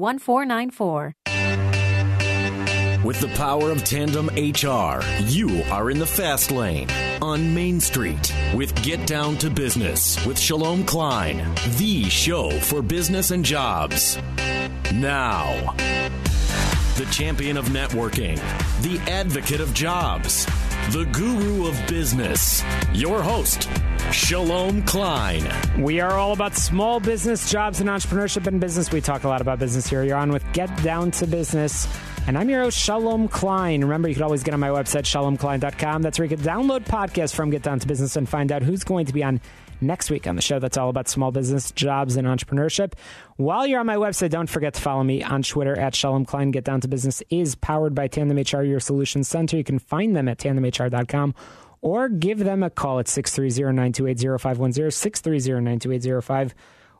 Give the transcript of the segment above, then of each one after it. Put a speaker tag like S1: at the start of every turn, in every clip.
S1: 1494.
S2: With the power of Tandem HR, you are in the fast lane on Main Street with Get Down to Business with Shalom Klein, the show for business and jobs. Now, the champion of networking, the advocate of jobs, the guru of business, your host, Shalom Klein.
S3: We are all about small business, jobs, and entrepreneurship in business. We talk a lot about business here. You're on with Get Down to Business. And I'm your host, Shalom Klein. Remember, you can always get on my website, shalomklein.com. That's where you can download podcasts from Get Down to Business and find out who's going to be on next week on the show that's all about small business, jobs, and entrepreneurship. While you're on my website, don't forget to follow me on Twitter at Shalom Klein. Get Down to Business is powered by Tandem HR, your solutions center. You can find them at tandemhr.com or give them a call at 630-928-0510,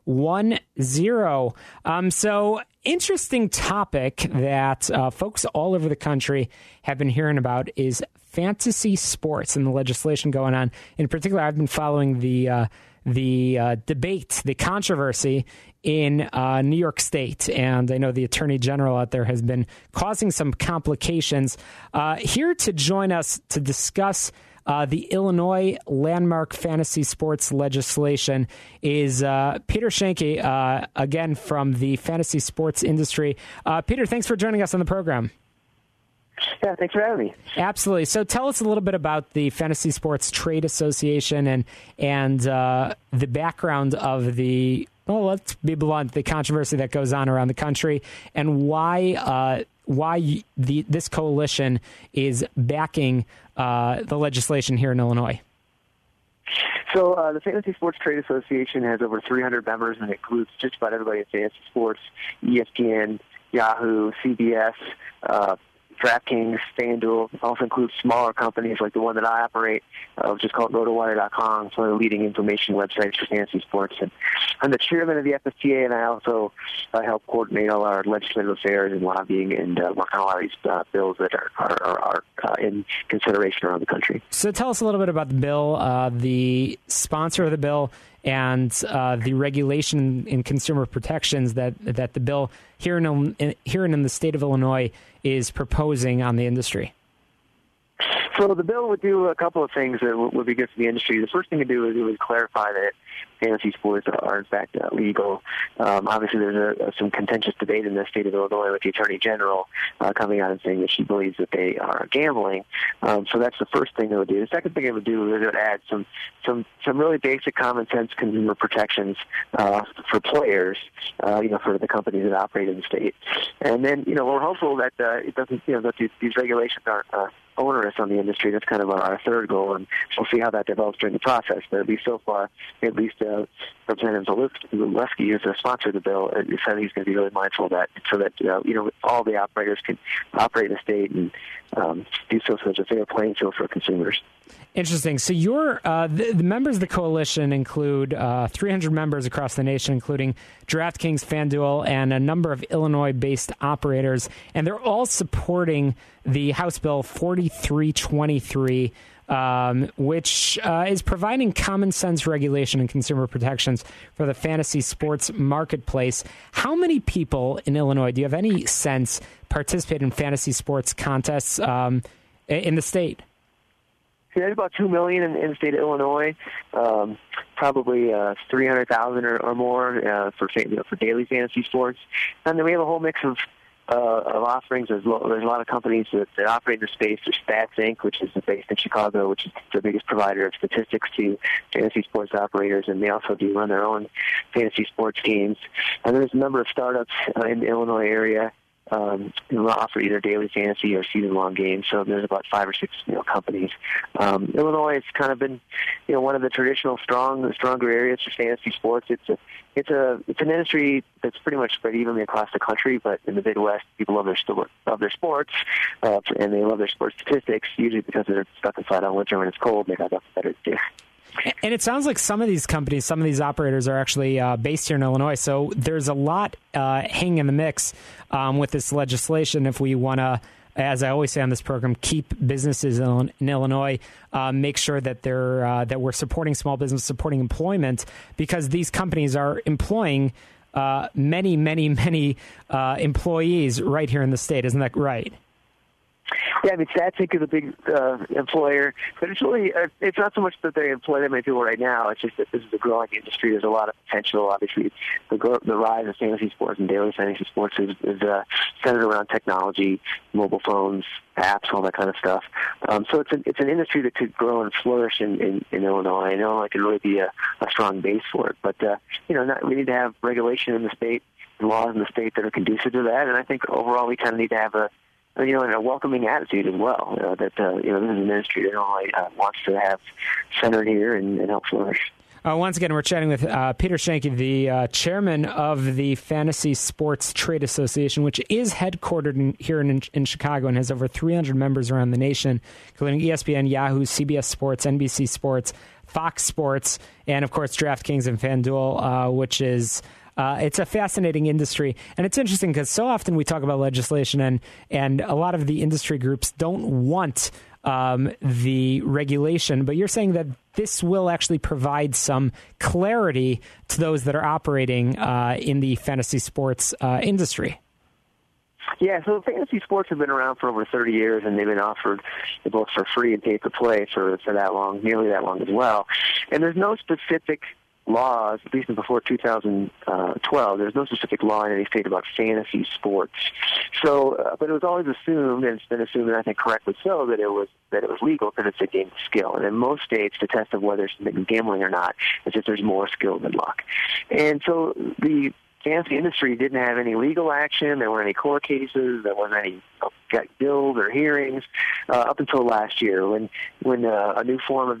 S3: 630-928-0510. So interesting topic that folks all over the country have been hearing about is fantasy sports and the legislation going on. In particular, I've been following the debate, the controversy in New York State, and I know the Attorney General out there has been causing some complications. Here to join us to discuss the Illinois landmark fantasy sports legislation is Peter Schoenke, again from the fantasy sports industry. Peter, thanks for joining us on the program.
S4: Yeah, thanks for having me.
S3: Absolutely. So tell us a little bit about the Fantasy Sports Trade Association and the background of the, well, let's be blunt, the controversy that goes on around the country, and why this coalition is backing the legislation here in Illinois.
S4: So the Fantasy Sports Trade Association has over 300 members, and it includes just about everybody in fantasy sports: ESPN, Yahoo, CBS, DraftKings, FanDuel. Also includes smaller companies like the one that I operate, which is called RotoWire.com. It's one of the leading information websites for fantasy sports. And I'm the chairman of the FSTA, and I also help coordinate all our legislative affairs and lobbying and work on a lot of these bills that are in consideration around the country.
S3: So tell us a little bit about the bill, the sponsor of the bill, and the regulation in consumer protections that the bill here in the state of Illinois is proposing on the industry.
S4: So the bill would do a couple of things that would be good for the industry. The first thing to do is it would clarify that fantasy sports are in fact legal. Obviously, there's some contentious debate in the state of Illinois with the Attorney General coming out and saying that she believes that they are gambling. So that's the first thing it would do. The second thing it would do is it would add some really basic common sense consumer protections for players, for the companies that operate in the state. And then, we're hopeful that it doesn't, that these regulations aren't onerous on the industry. That's kind of our third goal, and we'll see how that develops during the process. But at least so far, Representative Zalewski, who's the sponsor of the bill, said he's going to be really mindful of that, so that all the operators can operate in the state and do so as a fair playing field for consumers.
S3: Interesting. So the members of the coalition include 300 members across the nation, including DraftKings, FanDuel, and a number of Illinois-based operators, and they're all supporting the House Bill 4323, which is providing common sense regulation and consumer protections for the fantasy sports marketplace. How many people in Illinois, do you have any sense, participate in fantasy sports contests in the state?
S4: There's about 2 million in the state of Illinois, probably 300,000 or more for daily fantasy sports, and then we have a whole mix of offerings. There's a lot of companies that operate in the space. There's Stats Inc., which is based in Chicago, which is the biggest provider of statistics to fantasy sports operators, and they also do run their own fantasy sports games. And there's a number of startups in the Illinois area who offer either daily fantasy or season-long games. So there's about 5 or 6 companies. Illinois has kind of been one of the traditional stronger areas for fantasy sports. It's an industry that's pretty much spread evenly across the country, but in the Midwest, people love their sports, and they love their sports statistics, usually because they're stuck inside on winter when it's cold. They got nothing better to do.
S3: And it sounds like some of these companies, some of these operators are actually based here in Illinois. So there's a lot hanging in the mix with this legislation. If we want to, as I always say on this program, keep businesses in Illinois, make sure that that we're supporting small business, supporting employment, because these companies are employing many employees right here in the state. Isn't that right?
S4: Yeah, I mean, Stats Inc. is a big employer, but it's really it's not so much that they employ that many people right now. It's just that this is a growing industry. There's a lot of potential. Obviously, the rise of fantasy sports and daily fantasy sports is centered around technology, mobile phones, apps, all that kind of stuff. So it's an industry that could grow and flourish in Illinois. And Illinois could really be a strong base for it. But we need to have regulation in the state and laws in the state that are conducive to that. And I think overall we kind of need to have a welcoming attitude as well. That this is an industry that Illinois wants to have centered here and help flourish.
S3: Once again, we're chatting with Peter Schoenke, the chairman of the Fantasy Sports Trade Association, which is headquartered here in Chicago and has over 300 members around the nation, including ESPN, Yahoo, CBS Sports, NBC Sports, Fox Sports, and, of course, DraftKings and FanDuel, which is... it's a fascinating industry, and it's interesting because so often we talk about legislation, and a lot of the industry groups don't want the regulation, but you're saying that this will actually provide some clarity to those that are operating in the fantasy sports industry.
S4: Yeah, so fantasy sports have been around for over 30 years, and they've been offered both for free and pay-to-play for that long, nearly that long as well. And there's no specific laws, at least before 2012, there's no specific law in any state about fantasy sports. So, but it was always assumed, and it's been assumed, and I think correctly so, that it was legal because it's a game of skill. And in most states, the test of whether it's gambling or not is if there's more skill than luck. And so the fantasy industry didn't have any legal action. There weren't any court cases. There wasn't any bills or hearings up until last year when a new form of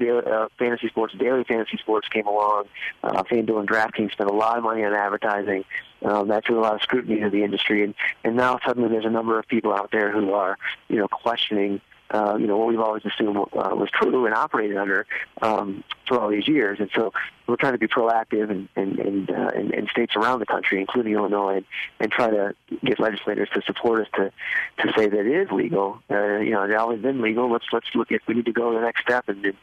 S4: fantasy sports, daily fantasy sports, came along. FanDuel and DraftKings spent a lot of money on advertising. That drew a lot of scrutiny to the industry, and now suddenly there's a number of people out there who are, questioning what we've always assumed was true and operated under for all these years. And so we're trying to be proactive in states around the country, including Illinois, and try to get legislators to support us to say that it is legal. It's always been legal. Let's look if we need to go to the next step and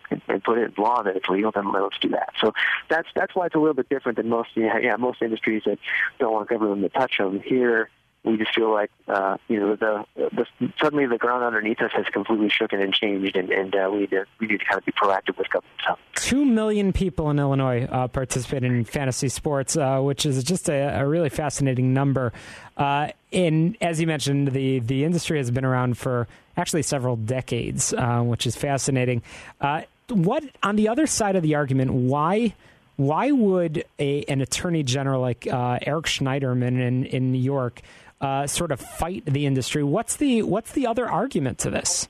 S4: put it in law that it's legal, then let's do that. So that's why it's a little bit different than most industries that don't want government to touch them. Here, we just feel like suddenly the ground underneath us has completely shooken and changed, and we need to kind of be proactive with government. So. 2
S3: million people in Illinois participate in fantasy sports, which is just a really fascinating number. And as you mentioned, the industry has been around for actually several decades, which is fascinating. What on the other side of the argument? Why would an attorney general like Eric Schneiderman in New York sort of fight the industry? What's the other argument to this?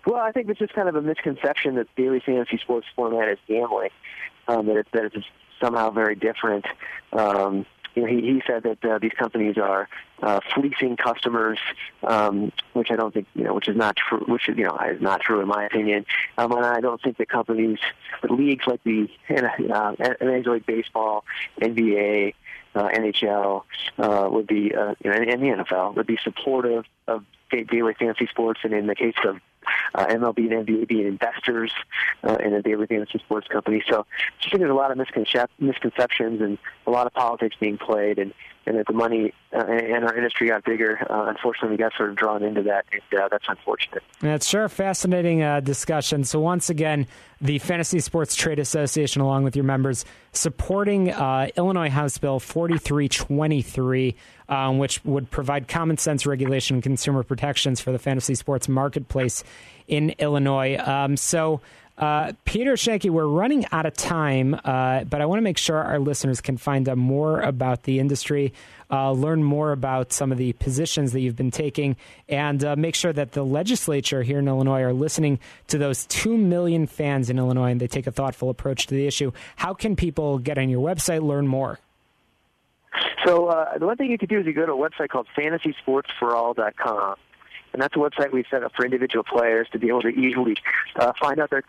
S4: Well, I think it's just kind of a misconception that daily fantasy sports format is gambling, that it's somehow very different. He said that these companies are fleecing customers, which I don't think, which is not true. Is not true in my opinion. And I don't think that leagues like the Major League Baseball, NBA, NHL would be, and the NFL would be supportive of daily fantasy sports, and in the case of MLB and NBA being investors in a daily fantasy sports company. So I think there's a lot of misconceptions and a lot of politics being played, and that the money and our industry got bigger. Unfortunately, we got sort of drawn into that, and that's unfortunate. That's
S3: sure a fascinating discussion. So once again, the Fantasy Sports Trade Association, along with your members, supporting Illinois House Bill 4323, which would provide common sense regulation and consumer protections for the fantasy sports marketplace in Illinois. Peter Schoenke, we're running out of time, but I want to make sure our listeners can find out more about the industry, learn more about some of the positions that you've been taking, and make sure that the legislature here in Illinois are listening to those 2 million fans in Illinois and they take a thoughtful approach to the issue. How can people get on your website, learn more?
S4: So the one thing you could do is you go to a website called fantasysportsforall.com. And that's a website we set up for individual players to be able to easily find out their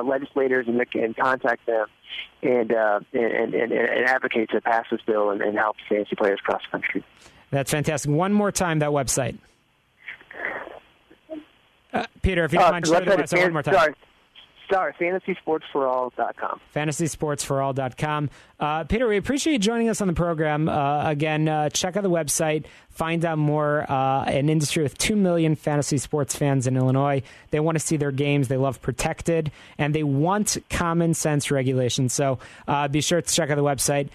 S4: legislators and contact them and advocate to pass this bill and help fantasy players across the country.
S3: That's fantastic. One more time, that website. Peter, if you don't mind, share the website one more time.
S4: Sorry. start, fantasysportsforall.com.
S3: FantasySportsForAll.com. Peter, we appreciate you joining us on the program. Again, check out the website. Find out more. An industry with 2 million fantasy sports fans in Illinois. They want to see their games. They love protected, and they want common sense regulation. So be sure to check out the website.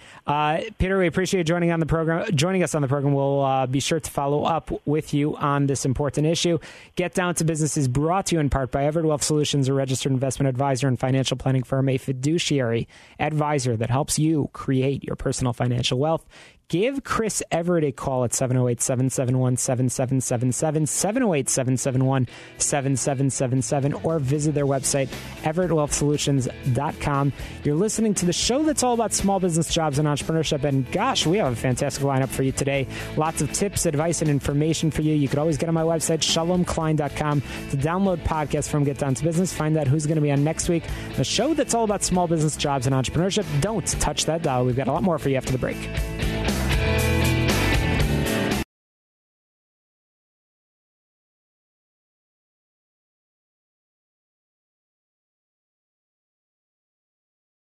S3: Peter, we appreciate you joining us on the program. We'll be sure to follow up with you on this important issue. Get Down to Business is brought to you in part by Everett Wealth Solutions, a registered investment advisor and financial planning firm, a fiduciary advisor that helps you create your personal financial wealth. Give Chris Everett a call at 708-771-7777, 708-771-7777, or visit their website, everettwealthsolutions.com. You're listening to the show that's all about small business, jobs, and entrepreneurship, and gosh, we have a fantastic lineup for you today. Lots of tips, advice, and information for you. You could always get on my website, shalomklein.com, to download podcasts from Get Down to Business. Find out who's going to be on next week. The show that's all about small business, jobs, and entrepreneurship. Don't touch that dial. We've got a lot more for you after the break.